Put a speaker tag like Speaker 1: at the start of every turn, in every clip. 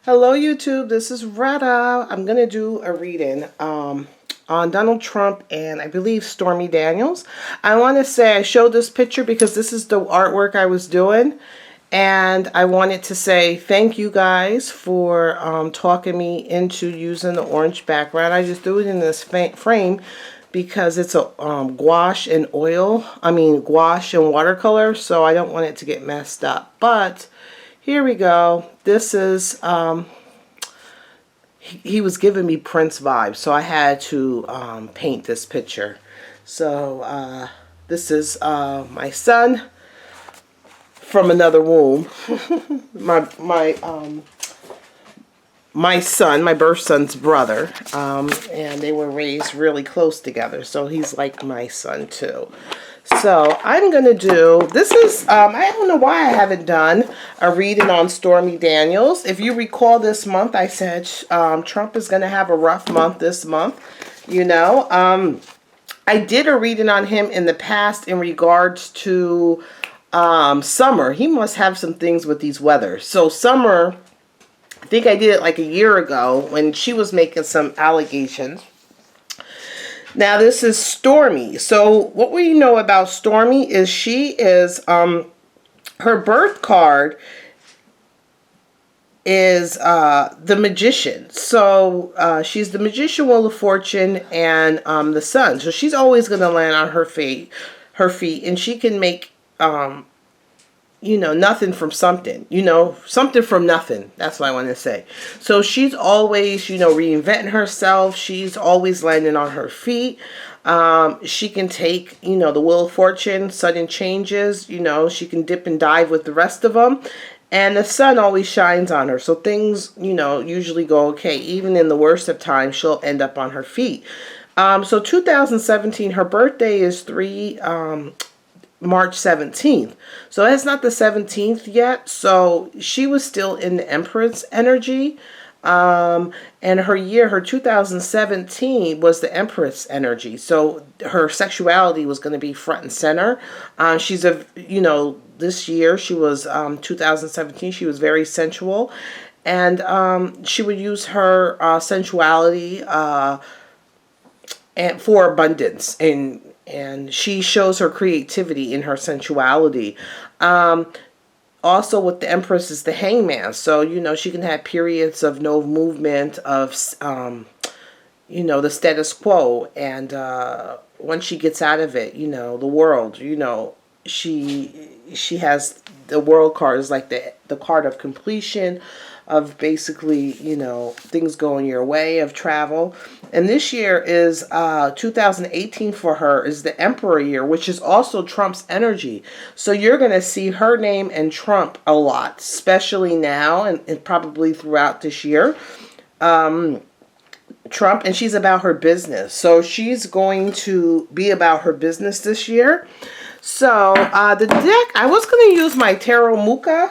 Speaker 1: Hello YouTube, this is Retta. I'm going to do a reading on Donald Trump and I believe Stormy Daniels. I want to say I showed this picture because this is the artwork I was doing. And I wanted to say thank you guys for talking me into using the orange background. I just threw it in this frame because it's a gouache and gouache and watercolor. So I don't want it to get messed up. But here we go. This is, he was giving me Prince vibes, so I had to paint this picture. So this is my son from another womb. my son, my birth son's brother, and they were raised really close together, so he's like my son too. So I'm going to do, this is, I don't know why I haven't done a reading on Stormy Daniels. If you recall this month, I said Trump is going to have a rough month this month. You know, I did a reading on him in the past in regards to Summer. He must have some things with these weather. So Summer, I think I did it like a year ago when she was making some allegations. Now this is Stormy. So what we know about Stormy is she is, her birth card is the Magician. So she's the Magician, Wheel of Fortune, and the Sun. So she's always going to land on her feet, and she can make, you know, nothing from something, you know, something from nothing. That's what I want to say. So she's always, you know, reinventing herself. She's always landing on her feet. She can take, you know, the Wheel of Fortune, sudden changes, you know, she can dip and dive with the rest of them. And the sun always shines on her. So things, you know, usually go okay. Even in the worst of times, she'll end up on her feet. So 2017, her birthday is March 17th. So that's not the 17th yet. So she was still in the Empress energy. And her year, her 2017 was the Empress energy. So her sexuality was going to be front and center. She's a, you know, this year she was, 2017, she was very sensual. And she would use her sensuality and for abundance, and she shows her creativity in her sensuality. Also with the Empress is the Hangman. So, you know, she can have periods of no movement, of, you know, the status quo. And once she gets out of it, you know, the world, you know, she has the world card is like the card of completion, of basically, you know, things going your way, of travel. And this year is 2018 for her is the Emperor year, which is also Trump's energy. So you're going to see her name and Trump a lot, especially now and probably throughout this year. Trump, and she's about her business. So she's going to be about her business this year. So the deck, I was going to use my Tarot Muka,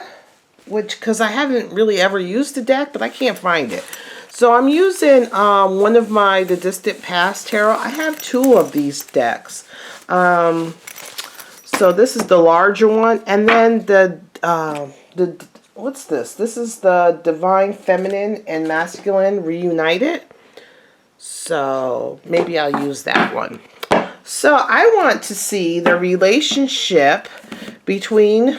Speaker 1: because I haven't really ever used the deck, but I can't find it. So I'm using one of the Distant Past Tarot. I have two of these decks. So this is the larger one, and then the what's this? This is the Divine Feminine and Masculine Reunited. So maybe I'll use that one. So I want to see the relationship between,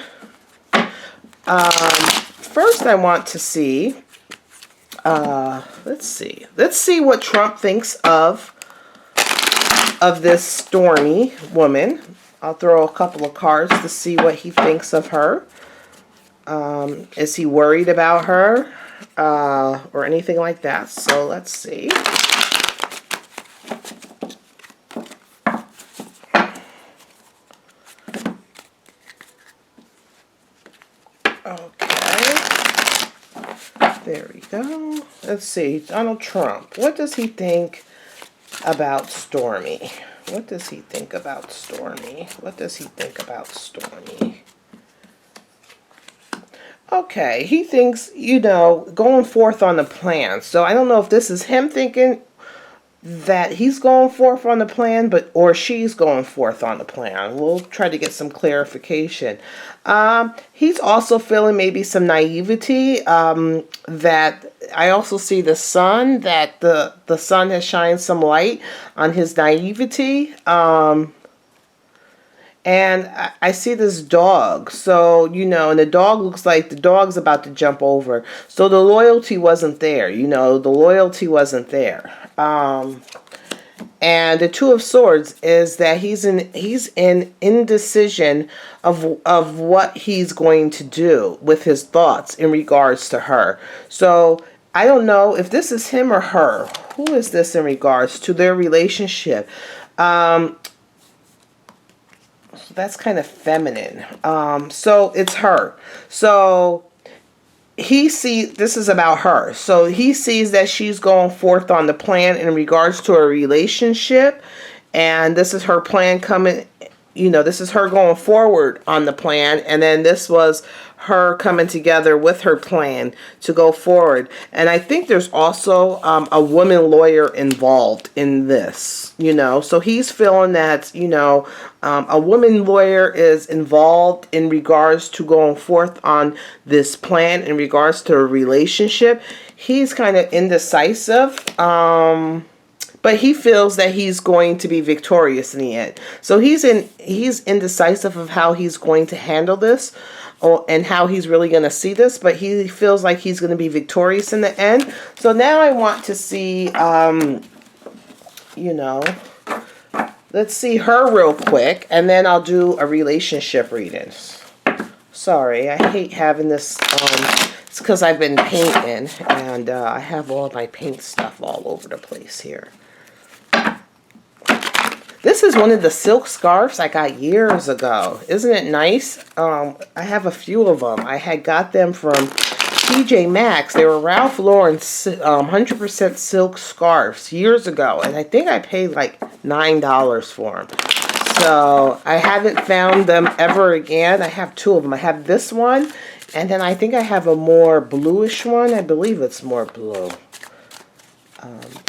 Speaker 1: first I want to see, let's see what Trump thinks of this Stormy woman. I'll throw a couple of cards to see what he thinks of her. Is he worried about her, or anything like that? So let's see. Okay, there we go. Let's see, Donald Trump. What does he think about Stormy? What does he think about Stormy? What does he think about Stormy? Okay, he thinks, you know, going forth on the plan. So I don't know if this is him thinking that he's going forth on the plan, or she's going forth on the plan. We'll try to get some clarification. He's also feeling maybe some naivety. That I also see the sun, that the sun has shined some light on his naivety. And I see this dog. So, and the dog looks like the dog's about to jump over. So the loyalty wasn't there. The loyalty wasn't there. And the Two of Swords is that he's in indecision of what he's going to do with his thoughts in regards to her. So I don't know if this is him or her. Who is this in regards to their relationship? So that's kind of feminine. So it's her. So this is about her. So he sees that she's going forth on the plan in regards to a relationship. And this is her plan coming, this is her going forward on the plan. And then this was her coming together with her plan to go forward. And I think there's also a woman lawyer involved in this, So he's feeling that, a woman lawyer is involved in regards to going forth on this plan in regards to a relationship. He's kind of indecisive. But he feels that he's going to be victorious in the end. So he's indecisive of how he's going to handle this, and how he's really going to see this. But he feels like he's going to be victorious in the end. So now I want to see, let's see her real quick, and then I'll do a relationship reading. Sorry, I hate having this. It's because I've been painting, and I have all my paint stuff all over the place here. This is one of the silk scarves I got years ago. Isn't it nice? I have a few of them. I had got them from TJ Maxx. They were Ralph Lauren 100% silk scarves years ago. And I think I paid like $9 for them. So I haven't found them ever again. I have two of them. I have this one. And then I think I have a more bluish one. I believe it's more blue.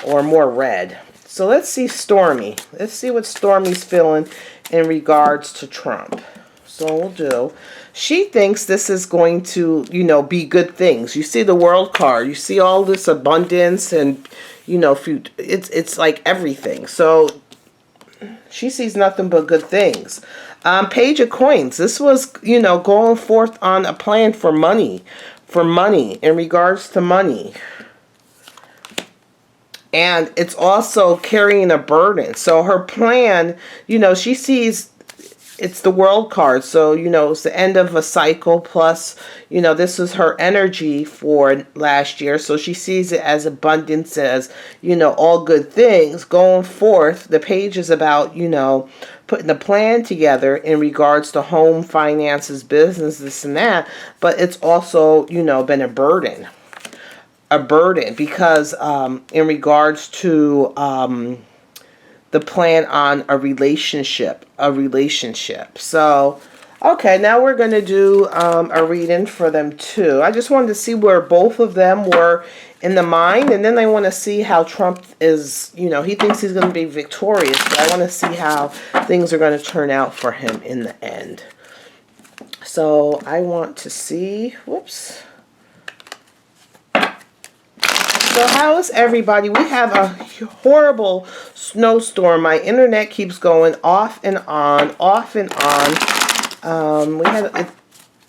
Speaker 1: Or more red. So let's see Stormy. Let's see what Stormy's feeling in regards to Trump. So we'll do. She thinks this is going to, be good things. You see the World card. You see all this abundance and, it's like everything. So she sees nothing but good things. Page of Coins. This was, going forth on a plan for money. In regards to money. And it's also carrying a burden. So her plan, she sees it's the World card. So, it's the end of a cycle. Plus, this is her energy for last year. So she sees it as abundance, as, all good things going forth. The page is about, putting the plan together in regards to home, finances, business, this and that. But it's also, been a burden. Because in regards to the plan on a relationship. So, okay, now we're going to do a reading for them too. I just wanted to see where both of them were in the mind, and then I want to see how Trump is, he thinks he's going to be victorious, but I want to see how things are going to turn out for him in the end. So, I want to see, whoops. So how is everybody? We have a horrible snowstorm. My internet keeps going off and on,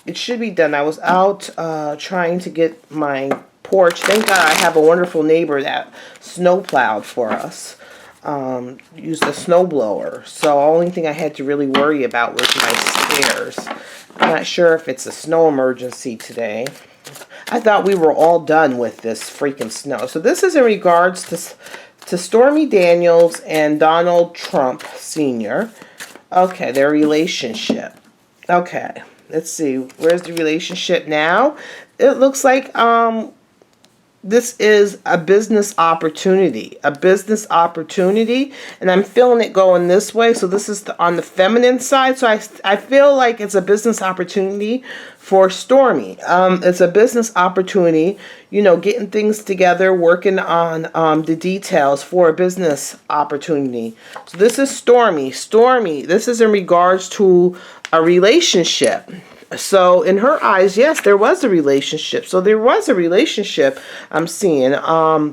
Speaker 1: it should be done. I was out trying to get my porch. Thank God I have a wonderful neighbor that snow plowed for us. Used a snow blower. So the only thing I had to really worry about was my stairs. I'm not sure if it's a snow emergency today. I thought we were all done with this freaking snow. So this is in regards to Stormy Daniels and Donald Trump Sr. Okay, their relationship. Okay, let's see. Where's the relationship now? It looks like this is a business opportunity, and I'm feeling it going this way. So this is on the feminine side. So I feel like it's a business opportunity for Stormy. It's a business opportunity, you know, getting things together, working on the details for a business opportunity. So this is Stormy. Stormy, this is in regards to a relationship. So in her eyes, yes, there was a relationship. So there was a relationship I'm seeing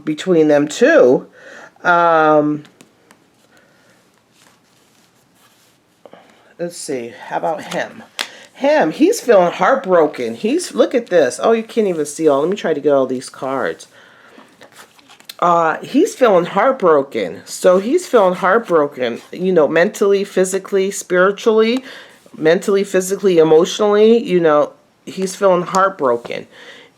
Speaker 1: between them two. Let's see. How about him? He's feeling heartbroken. Look at this. Oh, you can't even see all. Let me try to get all these cards. He's feeling heartbroken. So he's feeling heartbroken, you know, mentally, physically, spiritually, mentally, physically, emotionally, you know, he's feeling heartbroken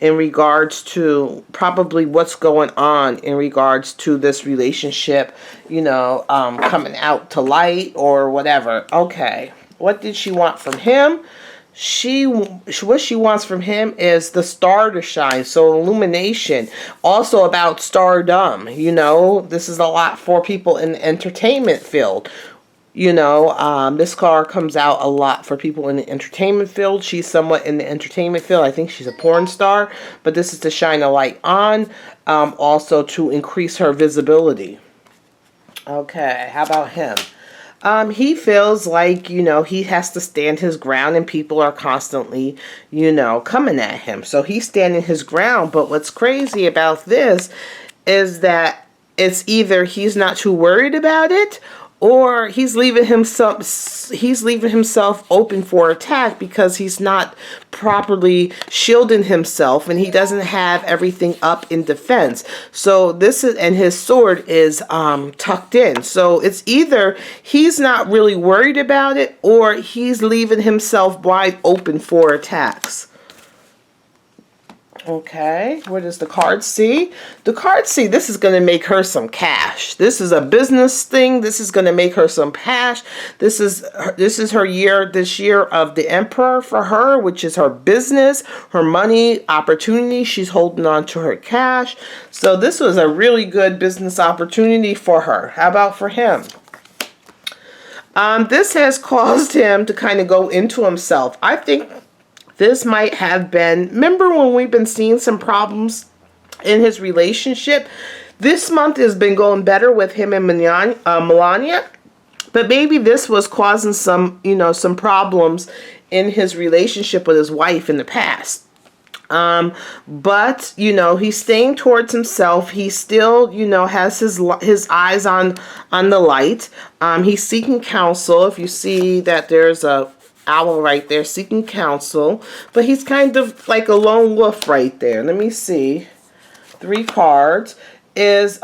Speaker 1: in regards to probably what's going on in regards to this relationship, you know, coming out to light or whatever. Okay. What did she want from him? What she wants from him is the star to shine. So illumination, also about stardom. You know, this is a lot for people in the entertainment field. You know, this card comes out a lot for people in the entertainment field. She's somewhat in the entertainment field. I think she's a porn star, but this is to shine a light on, also to increase her visibility. Okay, how about him? He feels like, you know, he has to stand his ground and people are constantly, you know, coming at him. So he's standing his ground. But what's crazy about this is that it's either he's not too worried about it, or he's leaving himself open for attack because he's not properly shielding himself and he doesn't have everything up in defense. So this is, and his sword is tucked in. So it's either he's not really worried about it or he's leaving himself wide open for attacks. Okay, what does the card see? The card see this is going to make her some cash. This is a business thing. This is going to make her some cash. This is her year, this year of the Emperor for her, which is her business, her money, opportunity. She's holding on to her cash. So this was a really good business opportunity for her. How about for him? This has caused him to kind of go into himself. I think this might have been, remember when we've been seeing some problems in his relationship? This month has been going better with him and Melania, but maybe this was causing some, you know, some problems in his relationship with his wife in the past. But, you know, he's staying towards himself. He still, you know, has his eyes on the light. He's seeking counsel. If you see that there's a owl right there seeking counsel, but he's kind of like a lone wolf right there. Let me see. 3 cards is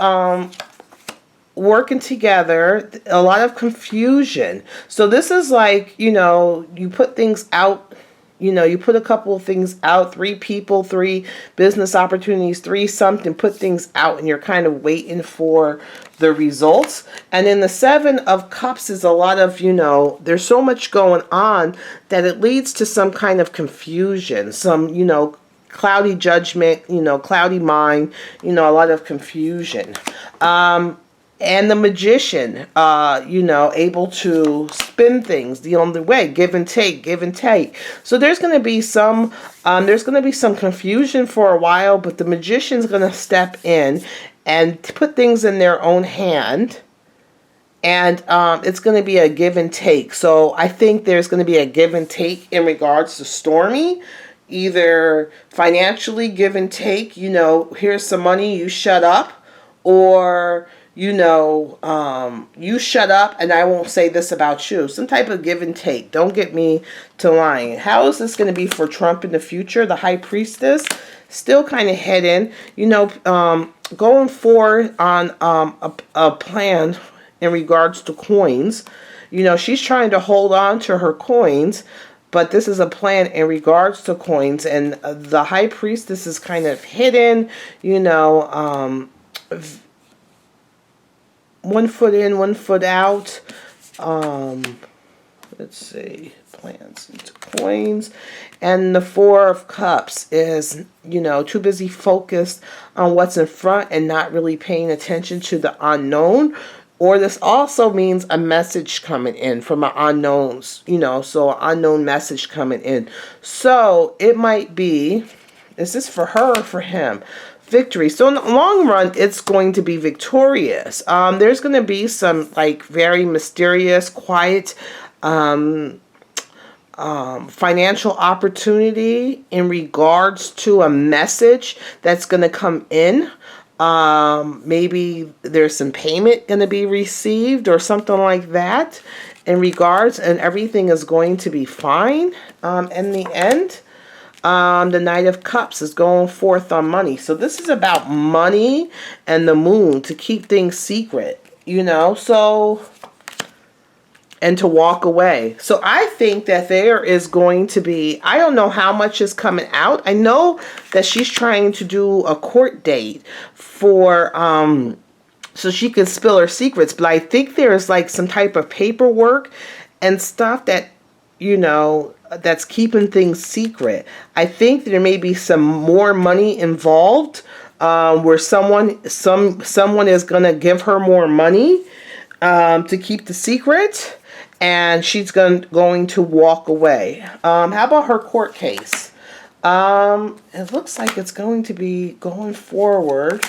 Speaker 1: working together, a lot of confusion. So this is like, you know, you put things out, you know, you put a couple of things out, 3 people, 3 business opportunities, 3 something, put things out, and you're kind of waiting for the results. And then the 7 of Cups is a lot of, you know, there's so much going on that it leads to some kind of confusion, some, you know, cloudy judgment, you know, cloudy mind, you know, a lot of confusion. And the Magician, you know, able to spin things the only way, give and take, give and take. So there's going to be some confusion for a while, but the Magician's going to step in and put things in their own hand. And it's going to be a give and take. So I think there's going to be a give and take in regards to Stormy. Either financially give and take, you know, here's some money, you shut up. Or, you know, you shut up and I won't say this about you. Some type of give and take. Don't get me to lying. How is this going to be for Trump in the future? The High Priestess, still kind of hidden. You know, going forward on a plan in regards to coins. You know, she's trying to hold on to her coins, but this is a plan in regards to coins. And the High Priestess is kind of hidden, you know, 1 foot in, 1 foot out. Let Let's see, plans into coins. And the Four of Cups is, you know, too busy focused on what's in front and not really paying attention to the unknown. Or this also means a message coming in from an unknowns, you know, so an unknown message coming in. So it might be, is this for her or for him? Victory. So in the long run, it's going to be victorious. There's going to be some like very mysterious, quiet, financial opportunity in regards to a message that's going to come in. Maybe there's some payment going to be received or something like that in regards, and everything is going to be fine. In the end, the Knight of Cups is going forth on money. So this is about money and the moon, to keep things secret, you know, so, and to walk away. So I think that there is going to be, I don't know how much is coming out. I know that she's trying to do a court date for, so she can spill her secrets. But I think there's like some type of paperwork and stuff that, you know, that's keeping things secret. I think there may be some more money involved, where someone is going to give her more money to keep the secret, and she's going to walk away. How about her court case? It looks like it's going to be going forward.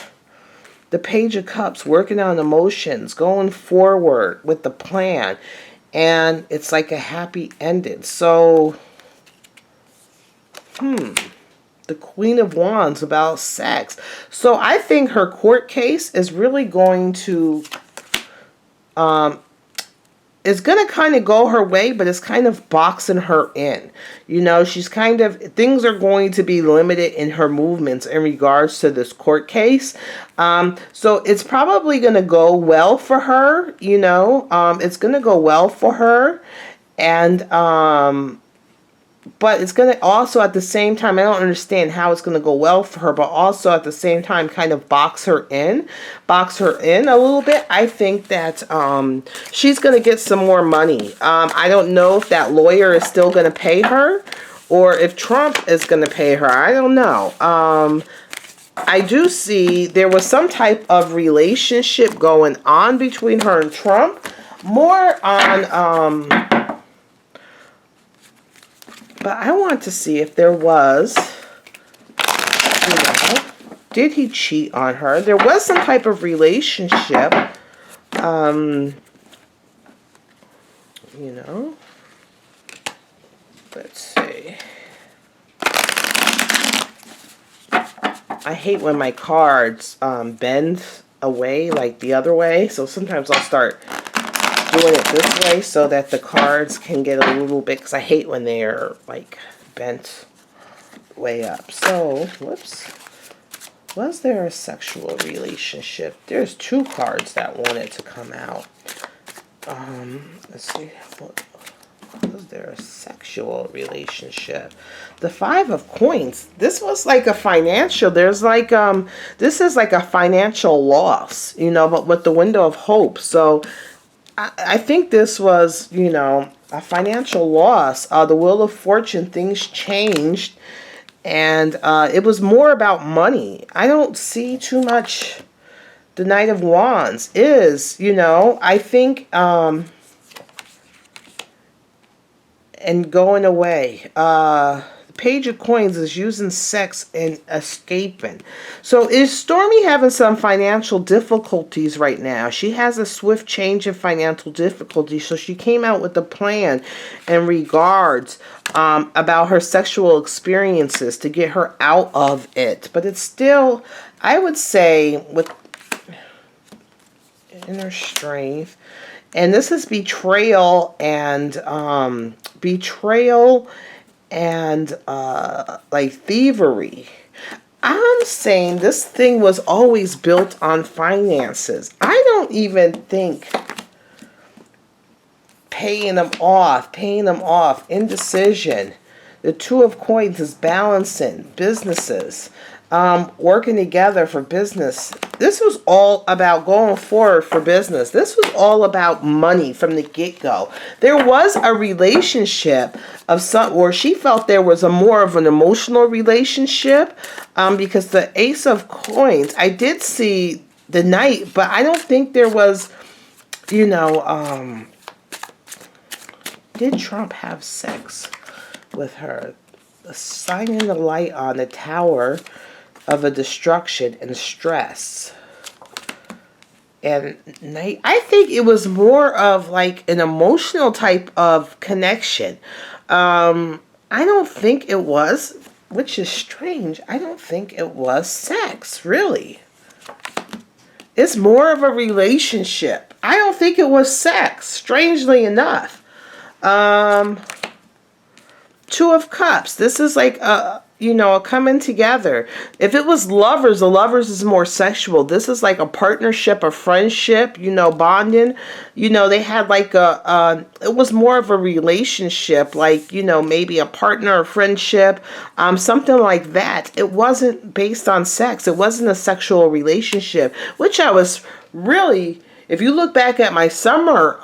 Speaker 1: The Page of Cups, working on emotions, going forward with the plan. And it's like a happy ending. So, the Queen of Wands, about sex. So I think her court case is really going to, is going to kind of go her way, but it's kind of boxing her in. You know, she's kind of, things are going to be limited in her movements in regards to this court case. So it's probably going to go well for her, you know, it's going to go well for her. And, but it's going to also at the same time, I don't understand how it's going to go well for her, but also at the same time kind of box her in a little bit. I think that she's going to get some more money. I don't know if that lawyer is still going to pay her or if Trump is going to pay her. I don't know. I do see there was some type of relationship going on between her and Trump. More on... but I want to see if there was, you know, did he cheat on her? There was some type of relationship, you know, let's see. I hate when my cards bend away like the other way, so sometimes I'll start doing it this way so that the cards can get a little bit, because I hate when they're like bent way up. So, whoops. Was there a sexual relationship? There's two cards that wanted to come out. Let's see. Was there a sexual relationship? The Five of Coins. This was like a financial, there's like, this is like a financial loss, you know, but with the Window of Hope. So, I think this was, you know, a financial loss. The Wheel of Fortune, things changed. And it was more about money. I don't see too much. The Knight of Wands is, you know, I think, and going away. Page of Coins is using sex and escaping. So is Stormy having some financial difficulties right now? She has a swift change in financial difficulties. So she came out with a plan in regards about her sexual experiences to get her out of it. But it's still, I would say, with inner strength. And this is betrayal and like thievery. I'm saying this thing was always built on finances. I don't even think paying them off, indecision. The Two of Coins is balancing businesses. working together for business. This was all about going forward for business. This was all about money from the get-go. There was a relationship of some, or she felt there was a more of an emotional relationship, because the Ace of Coins, I did see the Knight, but I don't think there was, did Trump have sex with her? Shining the light on the Tower of a destruction and stress. And Night, I think it was more of like an emotional type of connection. I don't think it was, which is strange. I don't think it was sex, really. It's more of a relationship. I don't think it was sex, strangely enough. Two of Cups. This is like a coming together. If it was lovers, the lovers is more sexual. This is like a partnership, a friendship, bonding. They had like it was more of a relationship, like, maybe a partner, a friendship, something like that. It wasn't based on sex. It wasn't a sexual relationship, which I was really, if you look back at my summer,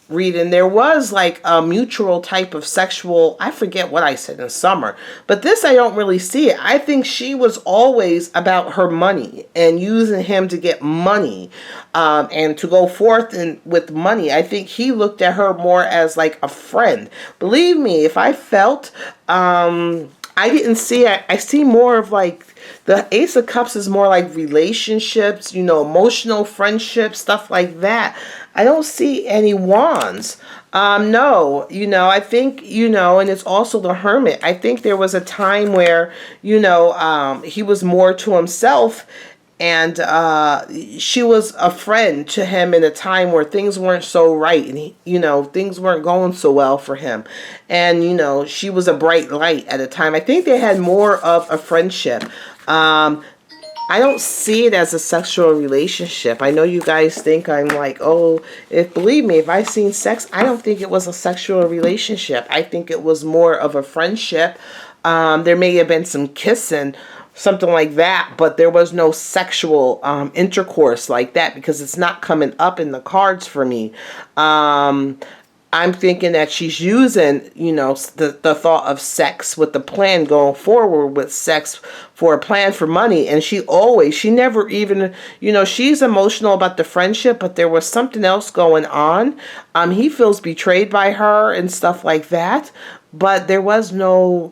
Speaker 1: reading, there was like a mutual type of sexual, I forget what I said in summer, but this I don't really see it. I think she was always about her money and using him to get money, and to go forth with money. I think he looked at her more as like a friend. Believe me, if I felt, I didn't see it. I see more of like the Ace of Cups is more like relationships, emotional friendships, stuff like that. I don't see any wands. No, I think, and it's also the Hermit. I think there was a time where, he was more to himself, and she was a friend to him in a time where things weren't so right, and things weren't going so well for him. And, she was a bright light at a time. I think they had more of a friendship. I don't see it as a sexual relationship. I know you guys think I'm like, oh, believe me, if I seen sex, I don't think it was a sexual relationship. I think it was more of a friendship. There may have been some kissing, something like that, but there was no sexual intercourse like that, because it's not coming up in the cards for me. I'm thinking that she's using, the thought of sex with the plan going forward with sex for a plan for money. And she never even, she's emotional about the friendship, but there was something else going on. He feels betrayed by her and stuff like that. But there was no,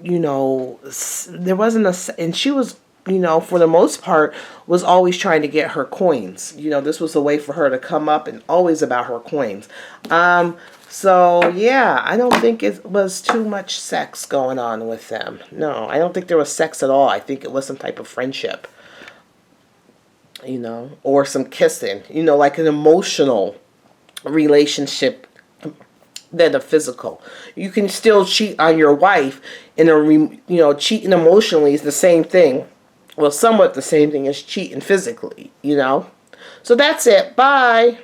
Speaker 1: there wasn't and she was, for the most part, was always trying to get her coins. This was a way for her to come up, and always about her coins. So, yeah, I don't think it was too much sex going on with them. No, I don't think there was sex at all. I think it was some type of friendship, or some kissing, like an emotional relationship than a physical. You can still cheat on your wife cheating emotionally is the same thing. Well, somewhat the same thing as cheating physically, So that's it. Bye.